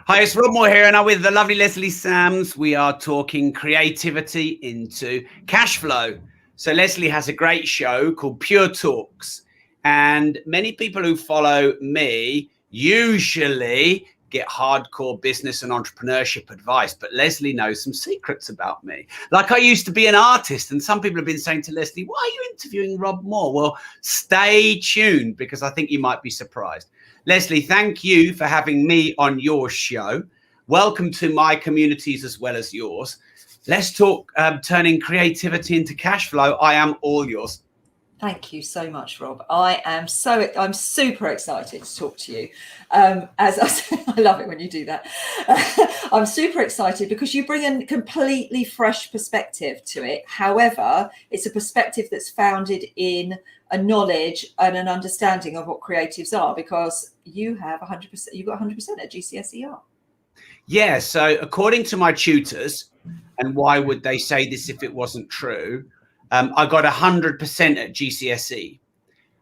Hi, it's Rob Moore here, and I'm with the lovely Lesley Samms. We are talking creativity into cash flow. So Lesley has a great show called Pure Talks, and many people who follow me usually get hardcore business and entrepreneurship advice, but Lesley knows some secrets about me. Like, I used to be an artist, and some people have been saying to Lesley, why are you interviewing Rob Moore? Well, stay tuned, because I think you might be surprised. Lesley, thank you for having me on your show. Welcome to my communities as well as yours. Let's talk turning creativity into cash flow. I am all yours. Thank you so much, Rob. I'm super excited to talk to you. As I said, I love it when you do that. I'm super excited because you bring a completely fresh perspective to it. However, it's a perspective that's founded in a knowledge and an understanding of what creatives are, because you have 100%, you got 100% at GCSER. Yeah, so according to my tutors, and why would they say this if it wasn't true? I got 100% at GCSE.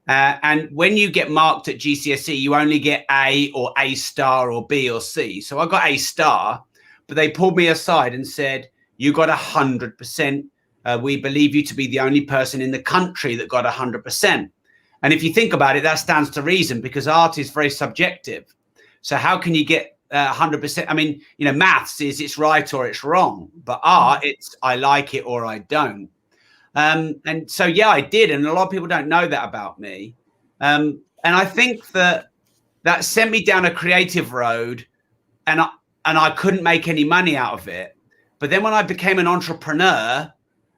And when you get marked at GCSE, you only get A or A star or B or C. So I got A star, but they pulled me aside and said, you got 100%. We believe you to be the only person in the country that got 100%. And if you think about it, that stands to reason, because art is very subjective. So how can you get 100%? I mean, you know, maths is it's right or it's wrong, but art, it's I like it or I don't. And so, yeah, I did. And a lot of people don't know that about me. And I think that sent me down a creative road, and I couldn't make any money out of it. But then when I became an entrepreneur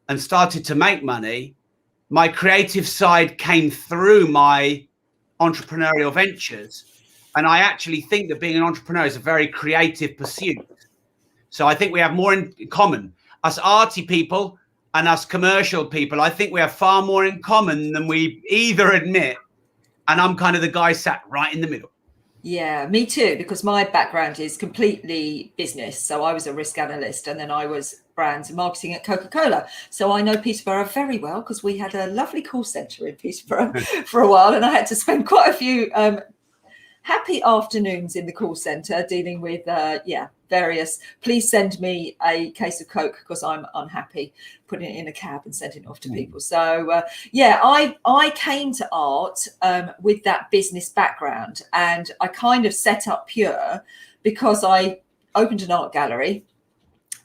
and started to make money, my creative side came through my entrepreneurial ventures. And I actually think that being an entrepreneur is a very creative pursuit. So I think we have more in common. Us arty people and us commercial people, I think we have far more in common than we either admit. And I'm kind of the guy sat right in the middle. Yeah, me too, because my background is completely business. So I was a risk analyst, and then I was brands and marketing at Coca-Cola. So I know Peterborough very well, because we had a lovely call centre in Peterborough for a while, and I had to spend quite a few happy afternoons in the call centre dealing with various, please send me a case of Coke because I'm unhappy, putting it in a cab and sending it off to people. So I came to art with that business background, and I kind of set up Pure because I opened an art gallery,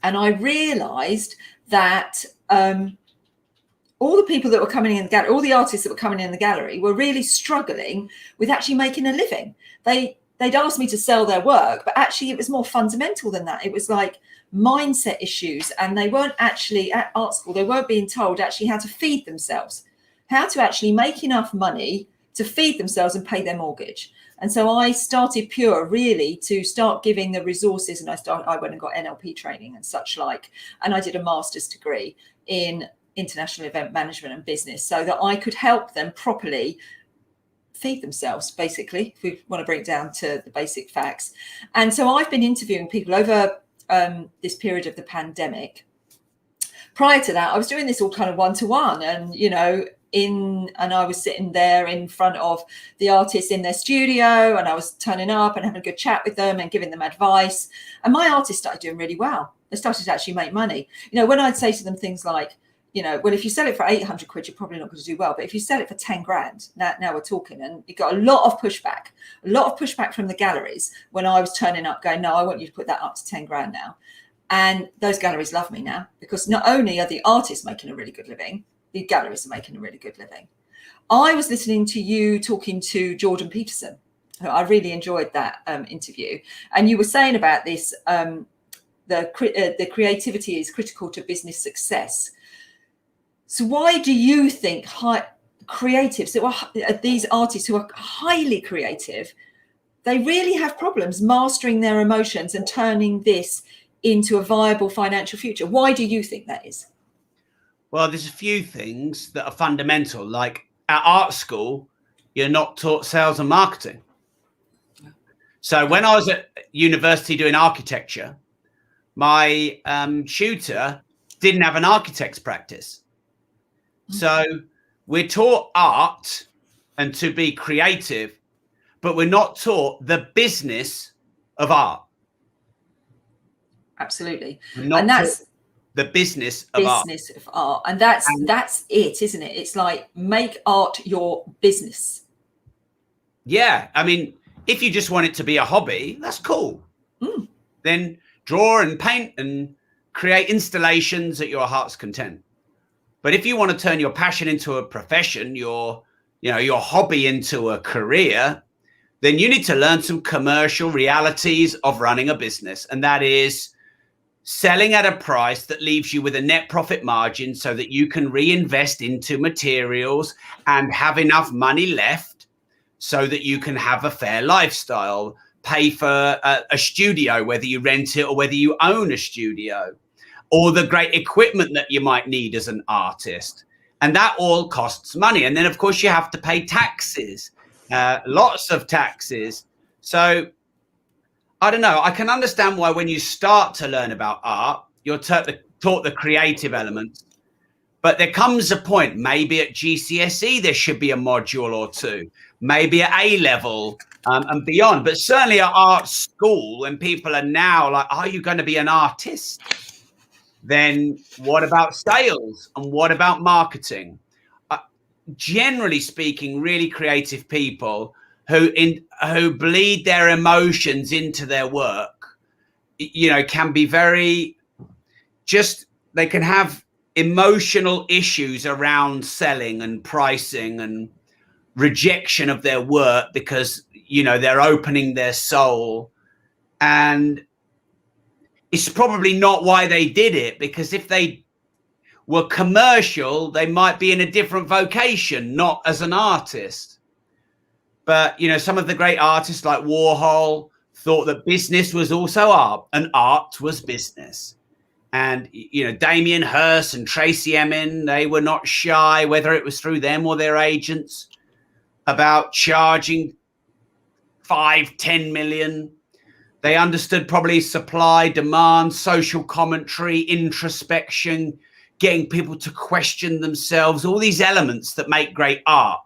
and I realised that all the people that were coming in the gallery, all the artists that were coming in the gallery, were really struggling with actually making a living. They'd asked me to sell their work, but actually it was more fundamental than that. It was like mindset issues, and they weren't actually at art school. They weren't being told actually how to feed themselves, how to actually make enough money to feed themselves and pay their mortgage. And so I started Pure really to start giving the resources, and I went and got NLP training and such like, and I did a master's degree in international event management and business, so that I could help them properly feed themselves, basically, if we want to bring it down to the basic facts. And so I've been interviewing people over this period of the pandemic. Prior to that, I was doing this all kind of one-to-one, and and I was sitting there in front of the artists in their studio, and I was turning up and having a good chat with them and giving them advice. And my artists started doing really well. They started to actually make money. When I'd say to them things like, well, if you sell it for 800 quid, you're probably not going to do well. But if you sell it for 10 grand, now we're talking. And you got a lot of pushback from the galleries when I was turning up going, no, I want you to put that up to 10 grand now. And those galleries love me now, because not only are the artists making a really good living, the galleries are making a really good living. I was listening to you talking to Jordan Peterson. I really enjoyed that interview. And you were saying about this, the creativity is critical to business success. So why do you think creatives, these artists who are highly creative, they really have problems mastering their emotions and turning this into a viable financial future? Why do you think that is? Well, there's a few things that are fundamental. Like at art school, you're not taught sales and marketing. So when I was at university doing architecture, my tutor didn't have an architect's practice. So we're taught art and to be creative, but we're not taught the business of art. Absolutely. Not And that's the business of art. And that's it, isn't it? It's like, make art your business. Yeah. I mean, if you just want it to be a hobby, that's cool. Then draw and paint and create installations at your heart's content. But if you want to turn your passion into a profession, your hobby into a career, then you need to learn some commercial realities of running a business. And that is selling at a price that leaves you with a net profit margin so that you can reinvest into materials and have enough money left so that you can have a fair lifestyle, pay for a studio, whether you rent it or whether you own a studio, or the great equipment that you might need as an artist. And that all costs money. And then, of course, you have to pay taxes, lots of taxes. So I don't know. I can understand why when you start to learn about art, you're taught the creative elements. But there comes a point, maybe at GCSE, there should be a module or two, maybe at A-level and beyond. But certainly at art school, when people are now like, are you going to be an artist? Then what about sales and what about marketing? Generally speaking, really creative people who bleed their emotions into their work, can be very they can have emotional issues around selling and pricing and rejection of their work because, they're opening their soul. And it's probably not why they did it, because if they were commercial, they might be in a different vocation, not as an artist. But, some of the great artists like Warhol thought that business was also art and art was business. And, Damien Hirst and Tracy Emin, they were not shy, whether it was through them or their agents, about charging 5-10 million. They understood probably supply, demand, social commentary, introspection, getting people to question themselves, all these elements that make great art.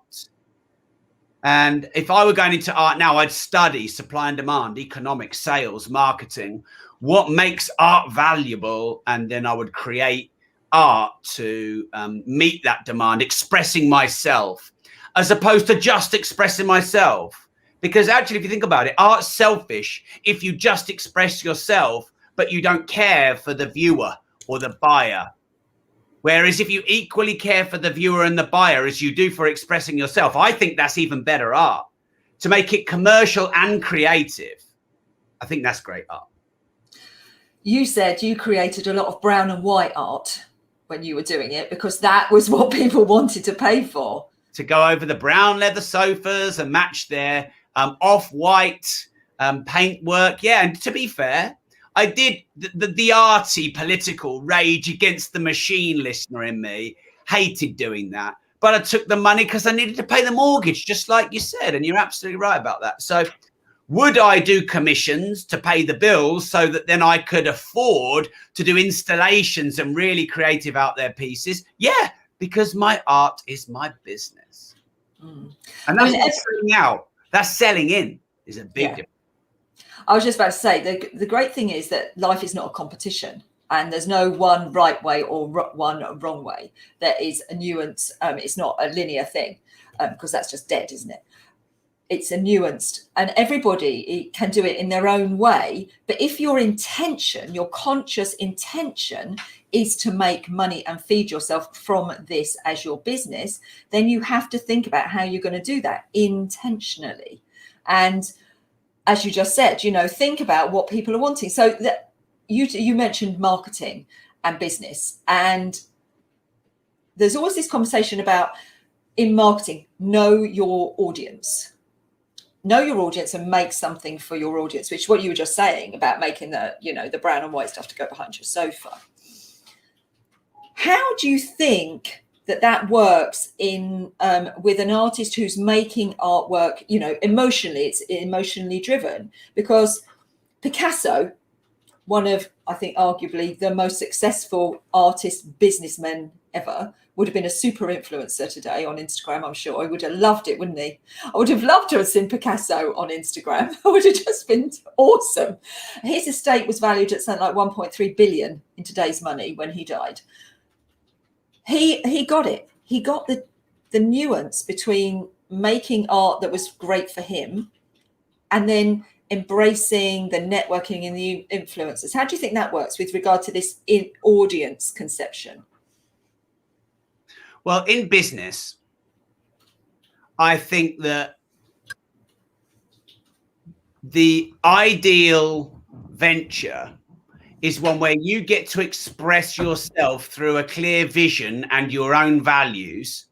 And if I were going into art now, I'd study supply and demand, economics, sales, marketing, what makes art valuable. And then I would create art to meet that demand, expressing myself, as opposed to just expressing myself. Because actually, if you think about it, art's selfish if you just express yourself, but you don't care for the viewer or the buyer. Whereas if you equally care for the viewer and the buyer as you do for expressing yourself, I think that's even better art. To make it commercial and creative, I think that's great art. You said you created a lot of brown and white art when you were doing it because that was what people wanted to pay for. To go over the brown leather sofas and match their off-white paintwork. Yeah, and to be fair, I did the arty political rage against the machine listener in me, hated doing that. But I took the money because I needed to pay the mortgage, just like you said. And you're absolutely right about that. So would I do commissions to pay the bills so that then I could afford to do installations and really creative out there pieces? Yeah, because my art is my business. And that's not selling out. That's selling in is a big difference. I was just about to say, the great thing is that life is not a competition and there's no one right way or one wrong way. There is a nuance. It's not a linear thing because that's just dead, isn't it? It's a nuanced, and everybody can do it in their own way. But if your intention, your conscious intention is to make money and feed yourself from this as your business, then you have to think about how you're going to do that intentionally. And as you just said, think about what people are wanting. So that you mentioned marketing and business, and there's always this conversation about in marketing, know your audience. Know your audience and make something for your audience, which is what you were just saying about making the brown and white stuff to go behind your sofa. How do you think that works in with an artist who's making artwork, emotionally? It's emotionally driven, because Picasso, one of, I think, arguably the most successful artist businessmen ever, would have been a super influencer today on Instagram, I'm sure. He would have loved it, wouldn't he? I would have loved to have seen Picasso on Instagram. It would have just been awesome. His estate was valued at something like 1.3 billion in today's money when he died. He got it. He got the nuance between making art that was great for him and then embracing the networking and the influencers. How do you think that works with regard to this audience conception? Well, in business, I think that the ideal venture is one where you get to express yourself through a clear vision and your own values,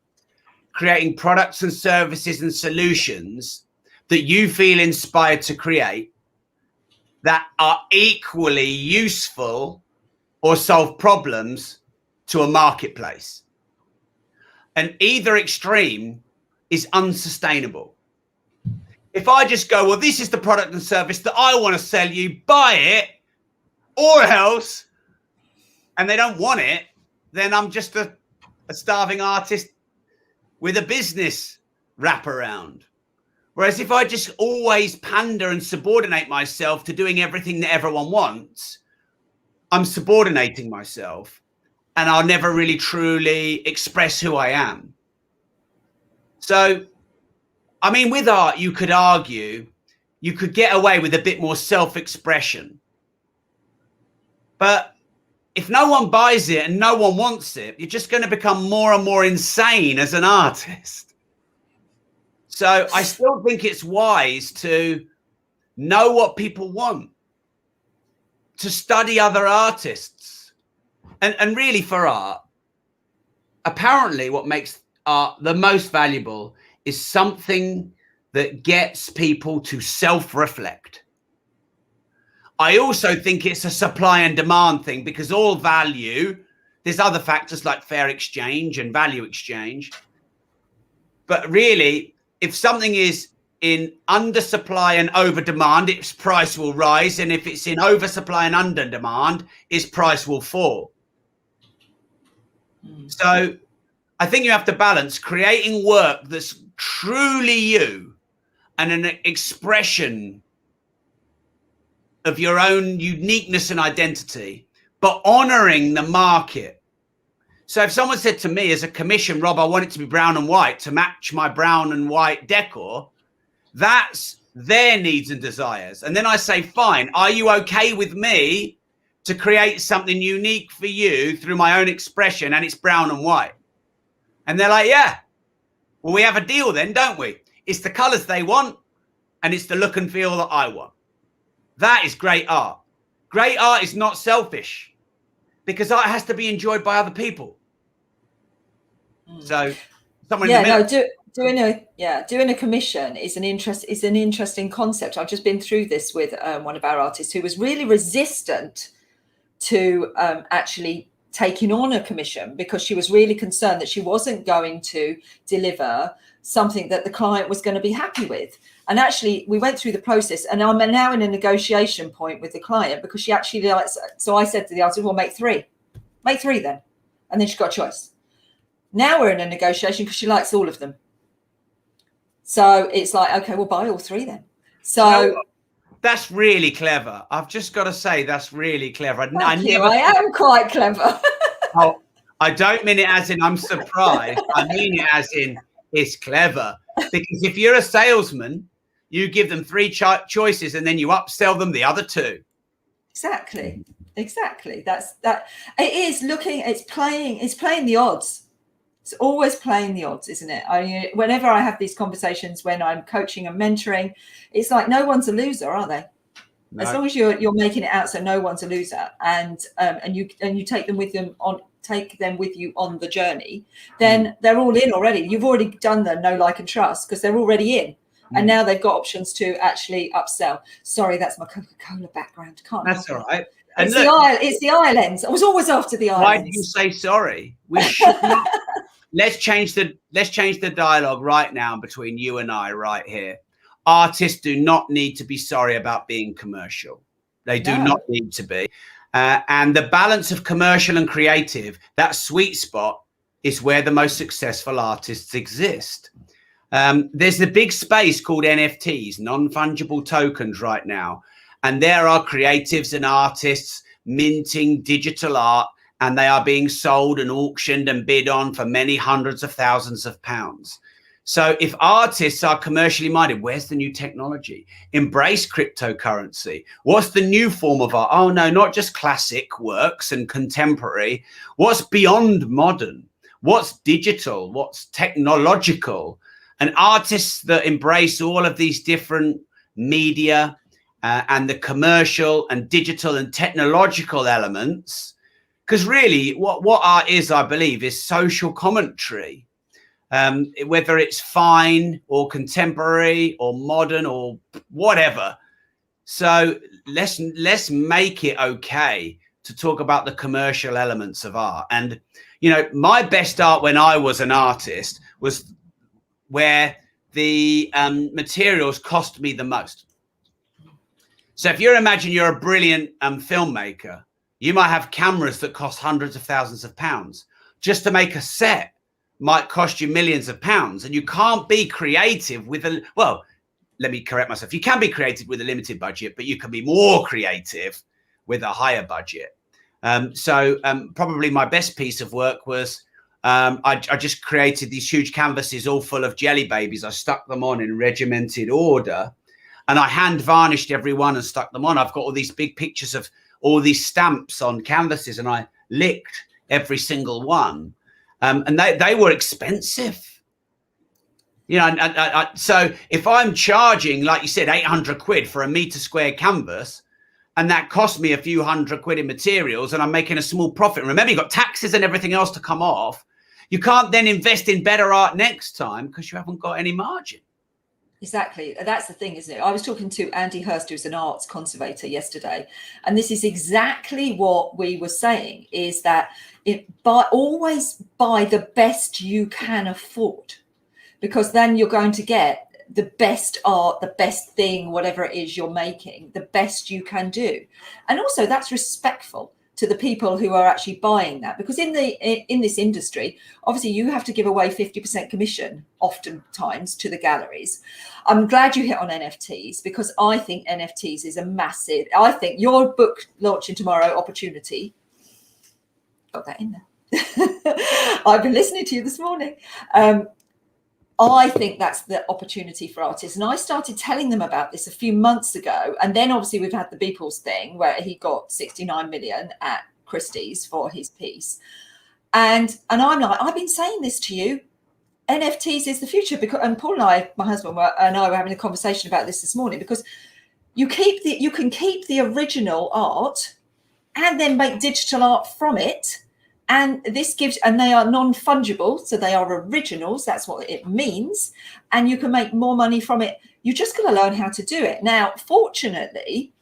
creating products and services and solutions that you feel inspired to create that are equally useful or solve problems to a marketplace. And either extreme is unsustainable. If I just go, well, this is the product and service that I want to sell you, buy it, or else, and they don't want it, then I'm just a starving artist with a business wraparound. Whereas if I just always pander and subordinate myself to doing everything that everyone wants, I'm subordinating myself and I'll never really truly express who I am. So, I mean, with art, you could argue you could get away with a bit more self-expression. But if no one buys it and no one wants it, you're just going to become more and more insane as an artist. So I still think it's wise to know what people want, to study other artists. And really for art, apparently what makes art the most valuable is something that gets people to self-reflect. I also think it's a supply and demand thing because all value, there's other factors like fair exchange and value exchange. But really, if something is in under supply and over demand, its price will rise. And if it's in oversupply and under demand, its price will fall. So I think you have to balance creating work that's truly you and an expression of your own uniqueness and identity, but honoring the market. So if someone said to me as a commission, Rob, I want it to be brown and white to match my brown and white decor, that's their needs and desires. And then I say, fine, are you okay with me to create something unique for you through my own expression and it's brown and white? And they're like, yeah. Well, we have a deal then, don't we? It's the colors they want and it's the look and feel that I want. That is great art. Great art is not selfish because art has to be enjoyed by other people. So someone in the middle. Doing a commission is an interesting concept. I've just been through this with one of our artists who was really resistant to actually taking on a commission because she was really concerned that she wasn't going to deliver something that the client was going to be happy with. And actually we went through the process and I'm now in a negotiation point with the client because she actually likes, so I said to the artist, well, make three then. And then she got a choice. Now we're in a negotiation because she likes all of them. So it's like, okay, we'll buy all three then. So that's really clever. I've just got to say that's really clever. I am quite clever. Oh, I don't mean it as in I'm surprised. I mean it as in it's clever. Because if you're a salesman, you give them three choices and then you upsell them the other two. Exactly. That's that. It is looking. It's playing the odds. It's always playing the odds, isn't it? Whenever I have these conversations when I'm coaching and mentoring, it's like no one's a loser, are they? No. As long as you're making it out so no one's a loser, and you take them with you on the journey, then they're all in already. You've already done the know, like, and trust because they're already in, and now they've got options to actually upsell. Sorry, that's my Coca-Cola background. That's all right. And it's the eye lens. I was always after the eye lens. Why did you say sorry? We should not. Let's change the dialogue right now between you and I right here. Artists do not need to be sorry about being commercial. They do not need to be. And the balance of commercial and creative, that sweet spot is where the most successful artists exist. There's the big space called NFTs, non-fungible tokens, right now. And there are creatives and artists minting digital art, and they are being sold and auctioned and bid on for many hundreds of thousands of pounds. So if artists are commercially minded, where's the new technology? Embrace cryptocurrency. What's the new form of art? Oh, no, not just classic works and contemporary. What's beyond modern? What's digital? What's technological? And artists that embrace all of these different media and the commercial and digital and technological elements, because really what art is, I believe, is social commentary. Whether it's fine or contemporary or modern or whatever. So let's make it okay to talk about the commercial elements of art. And, you know, my best art when I was an artist was where the materials cost me the most. So if you imagine you're a brilliant filmmaker, you might have cameras that cost hundreds of thousands of pounds. Just to make a set might cost you millions of pounds, and you can't be creative with let me correct myself. You can be creative with a limited budget, but you can be more creative with a higher budget. Probably my best piece of work was I just created these huge canvases all full of jelly babies. I stuck them on in regimented order, and I hand varnished every one and stuck them on. I've got all these big pictures of all these stamps on canvases, and I licked every single one. And they were expensive, you know. So if I'm charging, like you said, 800 quid for a meter square canvas, and that cost me a few hundred quid in materials, and I'm making a small profit. Remember, you've got taxes and everything else to come off. You can't then invest in better art next time because you haven't got any margin. Exactly. That's the thing, isn't it? I was talking to Andy Hurst, who's an arts conservator, yesterday, and this is exactly what we were saying, is that always buy the best you can afford, because then you're going to get the best art, the best thing, whatever it is you're making, the best you can do. And also that's respectful to the people who are actually buying that, because in this industry, obviously you have to give away 50% commission oftentimes to the galleries. I'm glad you hit on NFTs, because I think NFTs is a massive, I think your book launching tomorrow, Opportunity, got that in there. I've been listening to you this morning. I think that's the opportunity for artists. And I started telling them about this a few months ago. And then obviously we've had the Beeples thing where he got 69 million at Christie's for his piece. And I'm like, I've been saying this to you. NFTs is the future. And Paul and I, my husband and I were having a conversation about this morning, because you can keep the original art and then make digital art from it. And this gives, and they are non-fungible, so they are originals. That's what it means. And you can make more money from it. You just got to learn how to do it. Now, fortunately,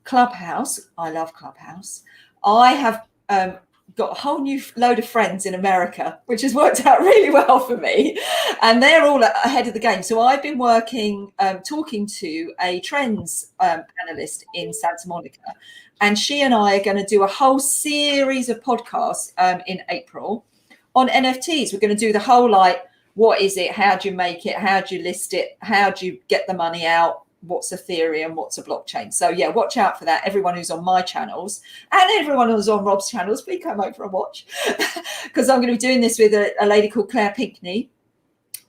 Clubhouse, I love Clubhouse. I have got a whole new load of friends in America, which has worked out really well for me. And they're all ahead of the game. So I've been working, talking to a trends analyst in Santa Monica. And she and I are going to do a whole series of podcasts in April on NFTs. We're going to do the whole, like, what is it? How do you make it? How do you list it? How do you get the money out? What's Ethereum? What's a blockchain? So, yeah, watch out for that. Everyone who's on my channels and everyone who's on Rob's channels, please come over and watch. Because I'm going to be doing this with a lady called Claire Pinckney,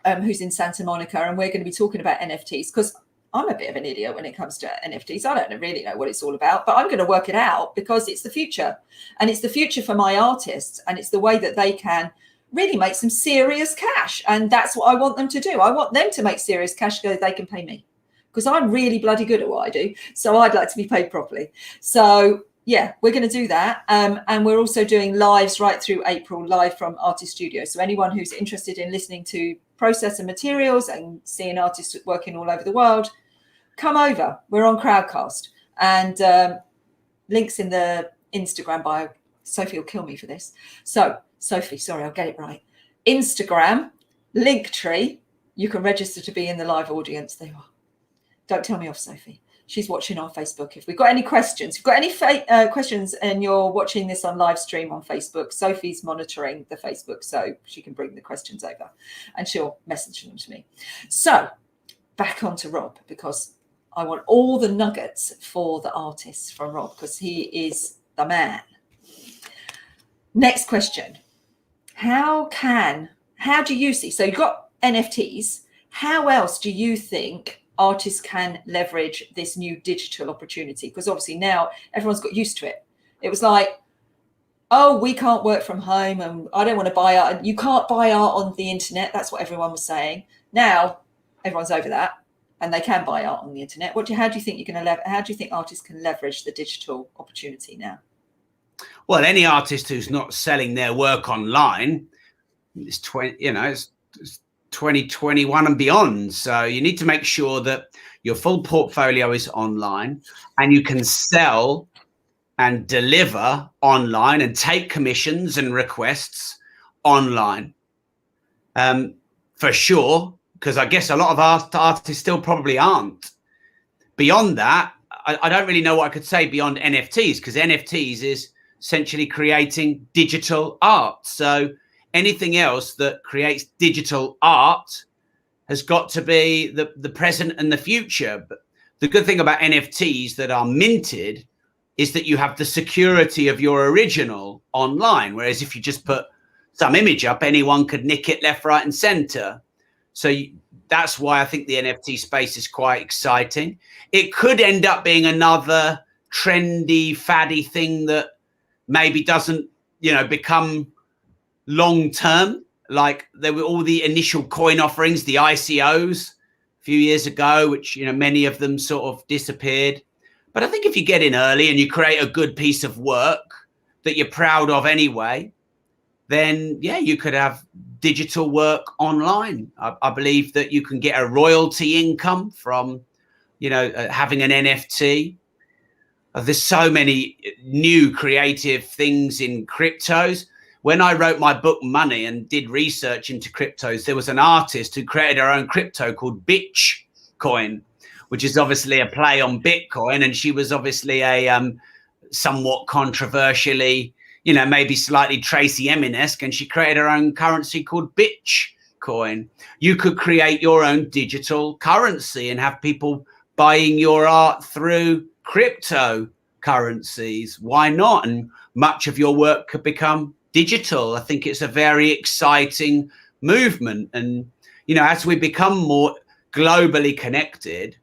who's in Santa Monica. And we're going to be talking about NFTs, because I'm a bit of an idiot when it comes to NFTs. I don't really know what it's all about, but I'm going to work it out, because it's the future. And it's the future for my artists. And it's the way that they can really make some serious cash. And that's what I want them to do. I want them to make serious cash so they can pay me, because I'm really bloody good at what I do. So I'd like to be paid properly. So yeah, we're going to do that. And we're also doing lives right through April, live from Artist Studio. So anyone who's interested in listening to process and materials and seeing artists working all over the world, come over. We're on Crowdcast, and links in the Instagram bio. Sophie will kill me for this. So Sophie, sorry, I'll get it right. Instagram, Linktree. You can register to be in the live audience. There you are. Don't tell me off, Sophie. She's watching our Facebook. If we've got any questions, if you've got any questions and you're watching this on live stream on Facebook, Sophie's monitoring the Facebook so she can bring the questions over and she'll message them to me. So back on to Rob, because I want all the nuggets for the artists from Rob, because he is the man. Next question. How do you see, so you've got NFTs, how else do you think artists can leverage this new digital opportunity? Because obviously now everyone's got used to it. It was like, oh, we can't work from home and I don't want to buy art. You can't buy art on the internet. That's what everyone was saying. Now everyone's over that and they can buy art on the internet. How do you think you're going to how do you think artists can leverage the digital opportunity now? Well, any artist who's not selling their work online, it's 2021 and beyond. So you need to make sure that your full portfolio is online and you can sell and deliver online and take commissions and requests online. For sure, because I guess a lot of artists still probably aren't. Beyond that, I don't really know what I could say beyond NFTs, because NFTs is essentially creating digital art. So anything else that creates digital art has got to be the present and the future. But the good thing about NFTs that are minted is that you have the security of your original online. Whereas if you just put some image up, anyone could nick it left, right, and center. So that's why I think the NFT space is quite exciting. It could end up being another trendy, faddy thing that maybe doesn't, become long term. Like there were all the initial coin offerings, the ICOs a few years ago, which, many of them sort of disappeared. But I think if you get in early and you create a good piece of work that you're proud of anyway, then yeah, you could have digital work online. I believe that you can get a royalty income from, having an NFT. There's so many new creative things in cryptos. When I wrote my book Money and did research into cryptos, there was an artist who created her own crypto called Bitcoin, which is obviously a play on Bitcoin. And she was obviously a somewhat controversially, maybe slightly Tracy Emin-esque, and she created her own currency called Bitcoin. You could create your own digital currency and have people buying your art through cryptocurrencies. Why not? And much of your work could become digital. I think it's a very exciting movement. And, as we become more globally connected,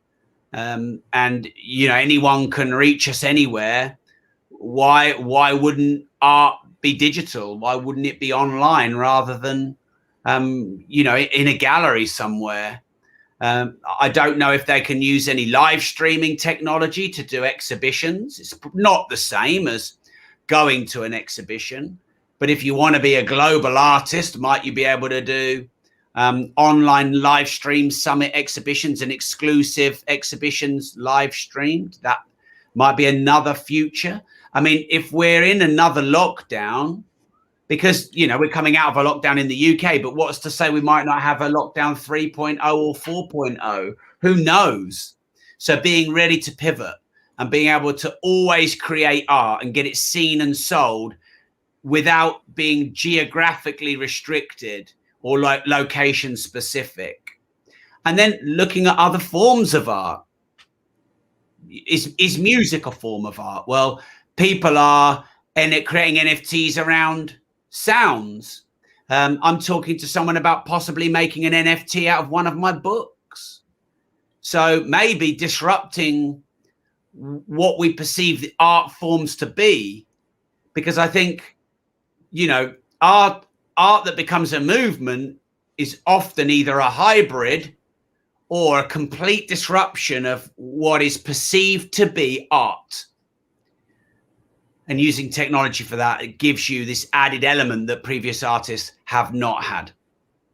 and, anyone can reach us anywhere, why wouldn't art be digital? Why wouldn't it be online rather than, in a gallery somewhere? I don't know if they can use any live streaming technology to do exhibitions. It's not the same as going to an exhibition. But if you want to be a global artist, might you be able to do online live stream summit exhibitions and exclusive exhibitions live streamed? That might be another future. I mean, if we're in another lockdown, because, we're coming out of a lockdown in the UK, but what's to say we might not have a lockdown 3.0 or 4.0? Who knows? So being ready to pivot and being able to always create art and get it seen and sold without being geographically restricted or like location specific. And then looking at other forms of art. Is music a form of art? Well, people are creating NFTs around sounds. I'm talking to someone about possibly making an NFT out of one of my books. So maybe disrupting what we perceive the art forms to be, because I think, art that becomes a movement is often either a hybrid or a complete disruption of what is perceived to be art. And using technology for that, it gives you this added element that previous artists have not had.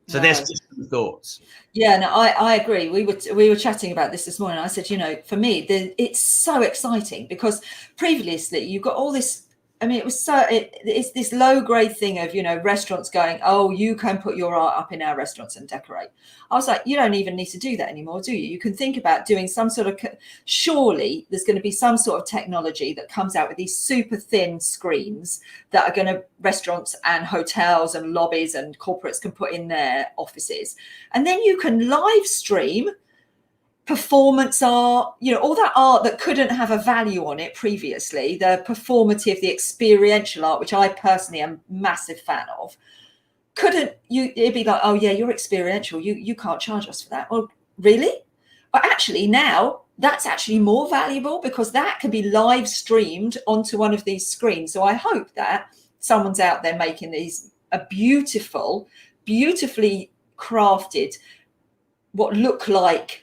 So there's just some thoughts. Yeah, no, I agree. We were chatting about this morning. I said, for me, it's so exciting because previously you've got all this I mean, it's this low grade thing of, restaurants going, oh, you can put your art up in our restaurants and decorate. I was like, you don't even need to do that anymore, do you? You can think about doing some sort of, surely there's going to be some sort of technology that comes out with these super thin screens that are going to, restaurants and hotels and lobbies and corporates can put in their offices. And then you can live stream performance art, all that art that couldn't have a value on it previously, the performative, the experiential art, which I personally am a massive fan of. It'd be like, oh yeah, you're experiential, you can't charge us for that. Well, really? But actually now that's actually more valuable because that can be live streamed onto one of these screens. So I hope that someone's out there making these beautifully crafted, what look like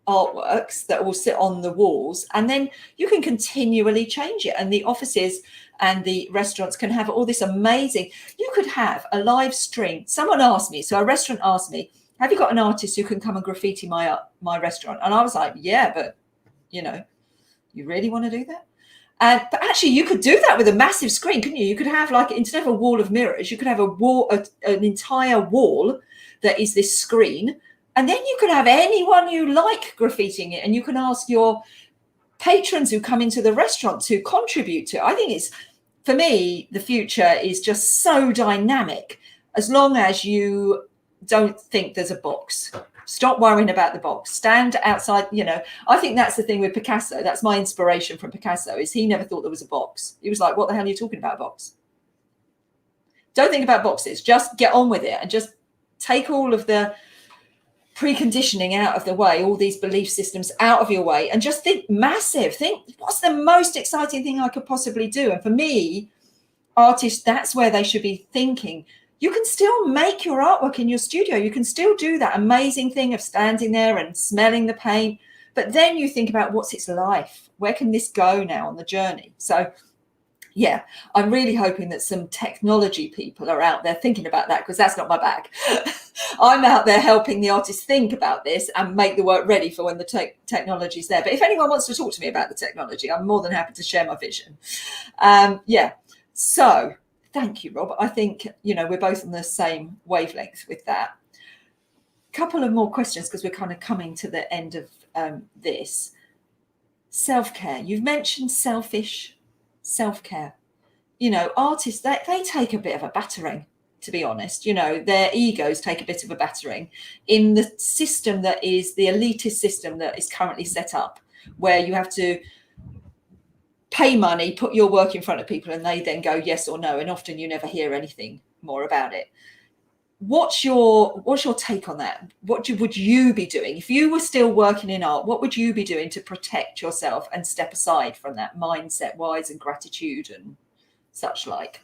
artworks that will sit on the walls, and then you can continually change it, and the offices and the restaurants can have all this amazing. You could have a live stream. A restaurant asked me, have you got an artist who can come and graffiti my restaurant? And I was like, yeah, but you really want to do that? But actually you could do that with a massive screen, couldn't you? You could have, like, instead of a wall of mirrors, you could have an entire wall that is this screen. And then you could have anyone you like graffitiing it, and you can ask your patrons who come into the restaurant to contribute to it. I think for me, the future is just so dynamic, as long as you don't think there's a box. Stop worrying about the box. Stand outside. I think that's the thing with Picasso. That's my inspiration from Picasso, is he never thought there was a box. He was like, what the hell are you talking about, a box? Don't think about boxes. Just get on with it and just take all of the preconditioning out of the way, all these belief systems out of your way, and just think massive. Think, what's the most exciting thing I could possibly do? And for me, artists, that's where they should be thinking. You can still make your artwork in your studio. You can still do that amazing thing of standing there and smelling the paint. But then you think about, what's its life? Where can this go now on the journey? So yeah, I'm really hoping that some technology people are out there thinking about that, because that's not my bag. I'm out there helping the artists think about this and make the work ready for when the technology is there. But if anyone wants to talk to me about the technology, I'm more than happy to share my vision. So thank you, Rob. I think, we're both on the same wavelength with that. Couple of more questions, because we're kind of coming to the end of this. Self-care. You've mentioned self-care. Artists, they take a bit of a battering, to be honest. Their egos take a bit of a battering in the system that is the elitist system that is currently set up, where you have to pay money, put your work in front of people, and they then go yes or no, and often you never hear anything more about it. What's your take on that? What would you be doing if you were still working in art? What would you be doing to protect yourself and step aside from that mindset wise and gratitude and such like?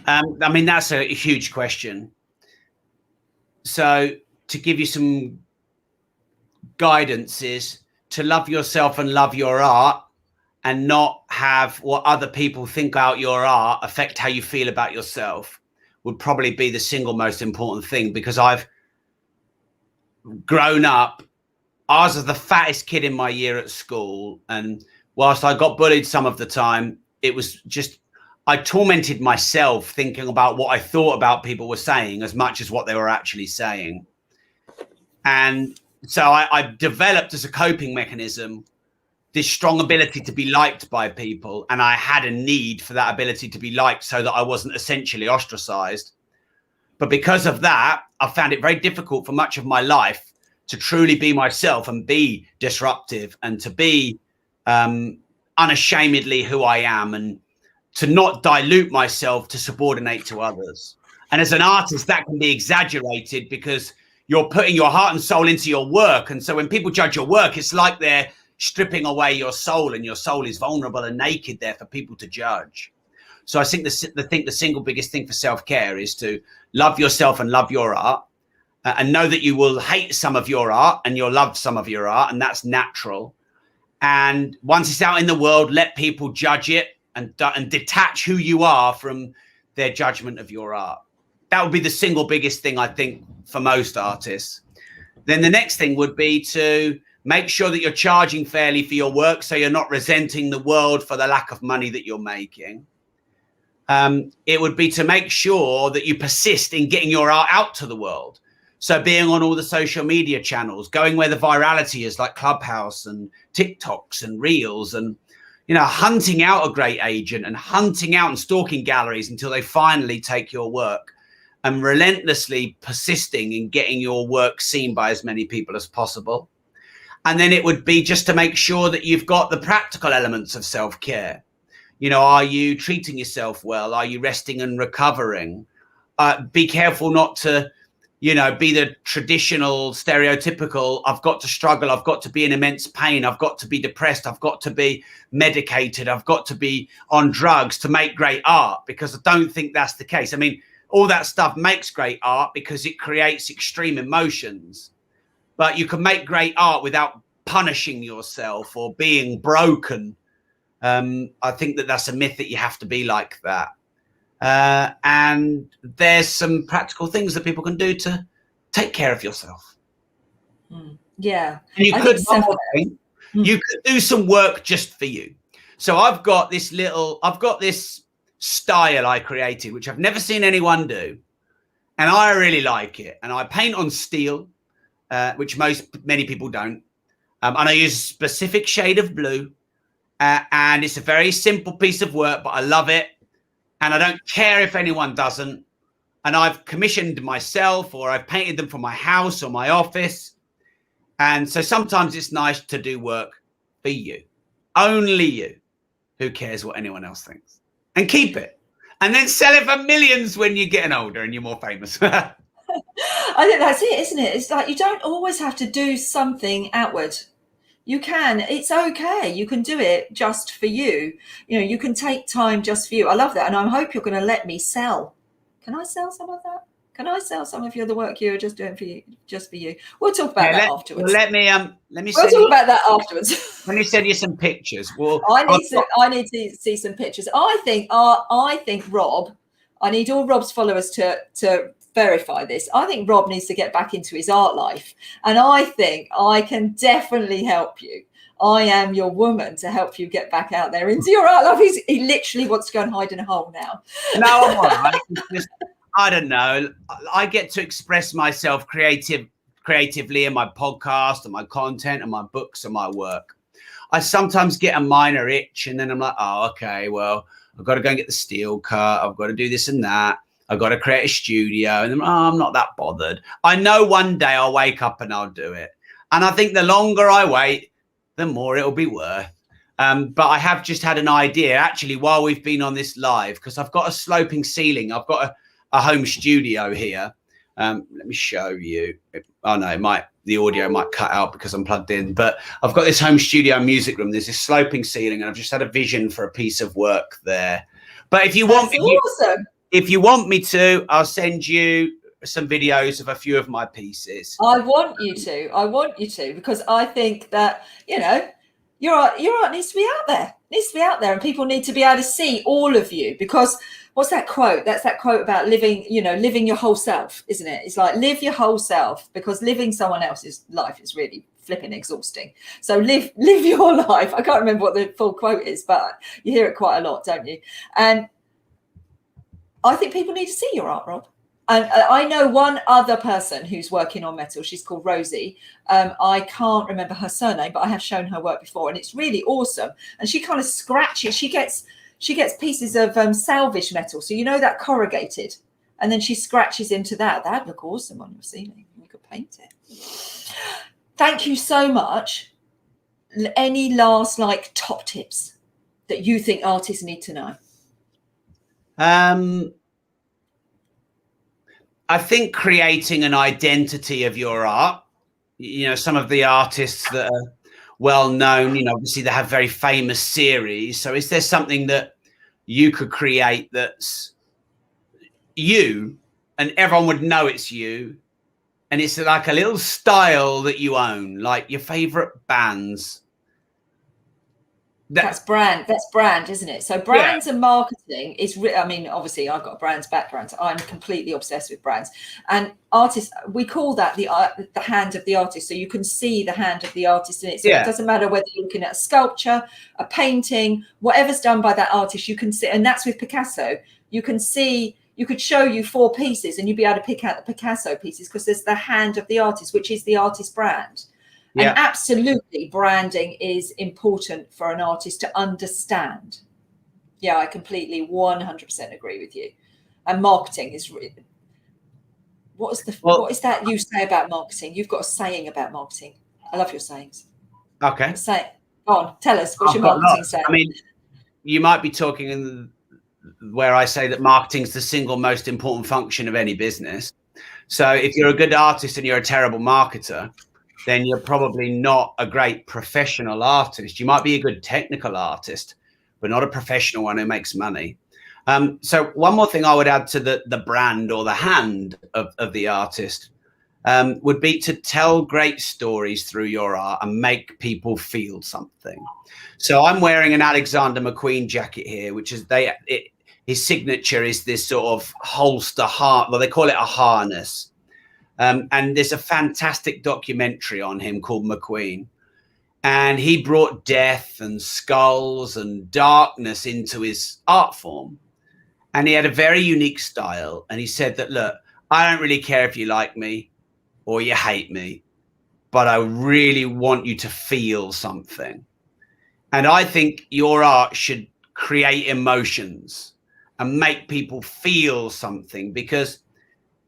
That's a huge question. So to give you some guidance is to love yourself and love your art, and not have what other people think about your art affect how you feel about yourself, would probably be the single most important thing. Because I've grown up, I was the fattest kid in my year at school, and whilst I got bullied some of the time, it was just, I tormented myself thinking about what I thought about people were saying as much as what they were actually saying. And so I developed, as a coping mechanism, this strong ability to be liked by people, and I had a need for that ability to be liked so that I wasn't essentially ostracized. But because of that, I found it very difficult for much of my life to truly be myself and be disruptive, and to be unashamedly who I am, and to not dilute myself to subordinate to others. And as an artist, that can be exaggerated because you're putting your heart and soul into your work. And so when people judge your work, it's like they're stripping away your soul, and your soul is vulnerable and naked there for people to judge. So I think the single biggest thing for self-care is to love yourself and love your art, and know that you will hate some of your art and you'll love some of your art, and that's natural. And once it's out in the world, let people judge it and detach who you are from their judgment of your art. That would be the single biggest thing, I think, for most artists. Then the next thing would be to Make sure that you're charging fairly for your work, so you're not resenting the world for the lack of money that you're making. It would be to make sure that you persist in getting your art out to the world. So being on all the social media channels, going where the virality is, like Clubhouse and TikToks and Reels, and, you know, hunting out a great agent and hunting out and stalking galleries until they finally take your work, and relentlessly persisting in getting your work seen by as many people as possible. And then it would be just to make sure that you've got the practical elements of self-care. You know, are you treating yourself well? Are you resting and recovering? Be careful not to, you know, be the traditional stereotypical, I've got to struggle, I've got to be in immense pain, I've got to be depressed, I've got to be medicated, I've got to be on drugs to make great art, because I don't think that's the case. I mean, all that stuff makes great art because it creates extreme emotions, but you can make great art without punishing yourself or being broken. I think that that's a myth, that you have to be like that. And there's some practical things that people can do to take care of yourself. Yeah. And you could do some work just for you. So I've got this style I created, which I've never seen anyone do, and I really like it. And I paint on steel, which many people don't. And I use a specific shade of blue, and it's a very simple piece of work, but I love it. And I don't care if anyone doesn't. And I've commissioned myself, or I've painted them for my house or my office. And so sometimes it's nice to do work for you, only you. Who cares what anyone else thinks? And keep it. And then sell it for millions when you're getting older and you're more famous. I think that's it, isn't it? It's like, you don't always have to do something outward. You can, it's okay. You can do it just for you. You know, you can take time just for you. I love that. And I hope you're going to let me sell. Can I sell some of that? Can I sell some of the work you're just doing for you, just for you? We'll talk about that afterwards. Well, let me we'll talk about that afterwards. Let me send you some pictures. Well, I need to see some pictures. I think Rob, I need all Rob's followers to verify this. I think Rob needs to get back into his art life, and I think I can definitely help you. I am your woman to help you get back out there into your art life. He literally wants to go and hide in a hole now. No, I'm all right. I don't know. I get to express myself creatively in my podcast and my content and my books and my work. I sometimes get a minor itch, and then I'm like, oh, okay, well, I've got to go and get the steel cut. I've got to do this and that. I've got to create a studio. And then, I'm not that bothered. I know one day I'll wake up and I'll do it. And I think the longer I wait, the more it'll be worth. But I have just had an idea, actually, while we've been on this live, because I've got a sloping ceiling. I've got a home studio here. Let me show you. Oh, no, the audio might cut out because I'm plugged in. But I've got this home studio music room. There's this sloping ceiling, and I've just had a vision for a piece of work there. But if you want me to, I'll send you some videos of a few of my pieces. I want you to, because I think that, you know, your art needs to be out there. And people need to be able to see all of you, because what's that quote? That's that quote about living your whole self, isn't it? It's like, live your whole self, because living someone else's life is really flipping exhausting. So live your life. I can't remember what the full quote is, but you hear it quite a lot, don't you? And I think people need to see your art, Rob. And I know one other person who's working on metal. She's called Rosie. I can't remember her surname, but I have shown her work before, and it's really awesome. And she kind of scratches. She gets pieces of salvage metal, so that corrugated, and then she scratches into that. That'd look awesome on your ceiling. We could paint it. Thank you so much. Any last top tips that you think artists need to know? I think creating an identity of your art, some of the artists that are well known, obviously they have very famous series. So is there something that you could create that's you and everyone would know it's you? And it's like a little style that you own, like your favorite bands. That's brand, isn't it? So brands and marketing is, I mean, obviously I've got a brands background. So I'm completely obsessed with brands, and artists, we call that the hand of the artist. So you can see the hand of the artist in it. So it doesn't matter whether you're looking at a sculpture, a painting, whatever's done by that artist, you can see. And that's with Picasso. You can see, you could show you 4 pieces and you'd be able to pick out the Picasso pieces because there's the hand of the artist, which is the artist brand. And absolutely, branding is important for an artist to understand. Yeah, I completely 100% agree with you. And marketing is really, what is that you say about marketing? You've got a saying about marketing. I love your sayings. Okay. Say it. Go on, tell us. What's your marketing saying? I mean, you might be talking in where I say that marketing is the single most important function of any business. So if you're a good artist and you're a terrible marketer, then you're probably not a great professional artist. You might be a good technical artist, but not a professional one who makes money. So one more thing I would add to the brand or the hand of the artist would be to tell great stories through your art and make people feel something. So I'm wearing an Alexander McQueen jacket here, which is his signature is this sort of holster heart. Well, they call it a harness. And there's a fantastic documentary on him called McQueen. And he brought death and skulls and darkness into his art form. And he had a very unique style. And he said that, look, I don't really care if you like me or you hate me, but I really want you to feel something. And I think your art should create emotions and make people feel something, because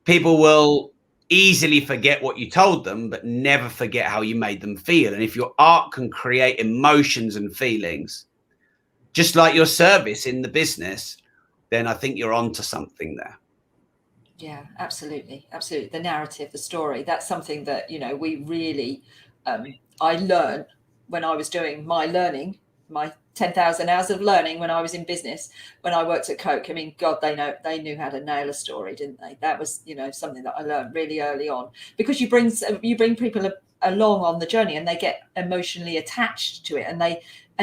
people will easily forget what you told them, but never forget how you made them feel. And if your art can create emotions and feelings, just like your service in the business, then I think you're onto something there. Yeah, absolutely. Absolutely. The narrative, the story, that's something that, you know, we really, I learned when I was doing my learning, my 10,000 hours of learning when I was in business, when I worked at Coke. I mean, God, they knew how to nail a story, didn't they? That was, you know, something that I learned really early on, because you bring people along on the journey and they get emotionally attached to it, and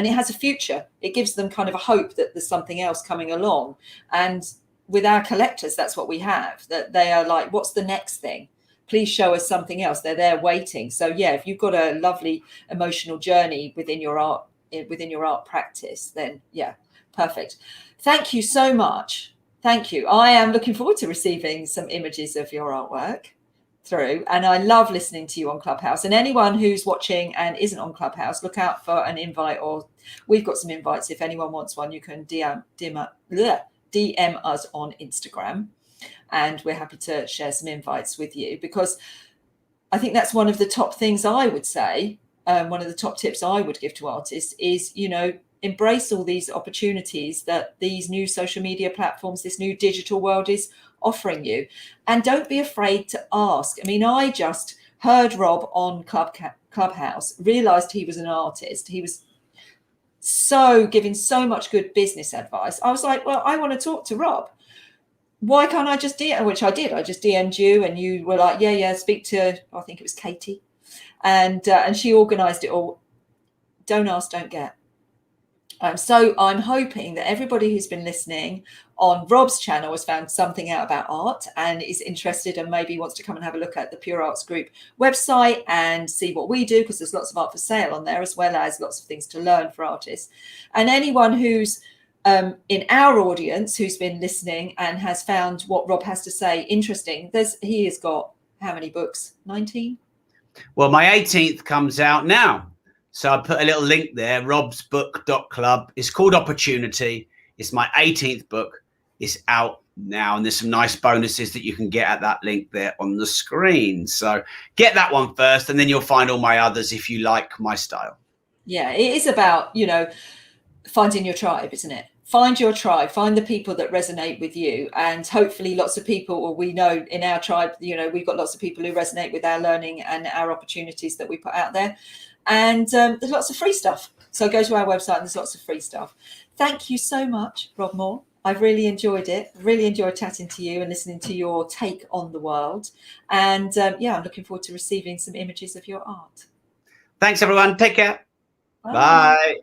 it has a future. It gives them kind of a hope that there's something else coming along. And with our collectors, that's what we have, that they are like, what's the next thing? Please show us something else. They're there waiting. So yeah, if you've got a lovely emotional journey within your art practice, then yeah, perfect. Thank you so much. Thank you. I am looking forward to receiving some images of your artwork through, and I love listening to you on Clubhouse. And anyone who's watching and isn't on Clubhouse, look out for an invite, or we've got some invites. If anyone wants one, you can DM us on Instagram, and we're happy to share some invites with you, because I think that's one of the top things I would say. One of the top tips I would give to artists is, you know, embrace all these opportunities that these new social media platforms, this new digital world is offering you. And don't be afraid to ask. I mean, I just heard Rob on Clubhouse, realized he was an artist. He was giving so much good business advice. I was like, well, I want to talk to Rob. Why can't I just DM? Which I did. I just DM'd you, and you were like, yeah, speak to, I think it was Katie. And she organized it all. Don't ask, don't get. So I'm hoping that everybody who's been listening on Rob's channel has found something out about art and is interested, and maybe wants to come and have a look at the Pure Arts Group website and see what we do, because there's lots of art for sale on there, as well as lots of things to learn for artists. And anyone who's in our audience who's been listening and has found what Rob has to say interesting, he has got how many books? 19? Well, my 18th comes out now. So I put a little link there, robsbook.club. It's called Opportunity. It's my 18th book. It's out now. And there's some nice bonuses that you can get at that link there on the screen. So get that one first, and then you'll find all my others if you like my style. Yeah, it is about, you know, finding your tribe, isn't it? Find your tribe, find the people that resonate with you, and hopefully lots of people, or we know in our tribe, you know, we've got lots of people who resonate with our learning and our opportunities that we put out there. And there's lots of free stuff. So go to our website and there's lots of free stuff. Thank you so much, Rob Moore. I've really enjoyed it. Really enjoyed chatting to you and listening to your take on the world. And yeah, I'm looking forward to receiving some images of your art. Thanks, everyone. Take care. Bye. Bye.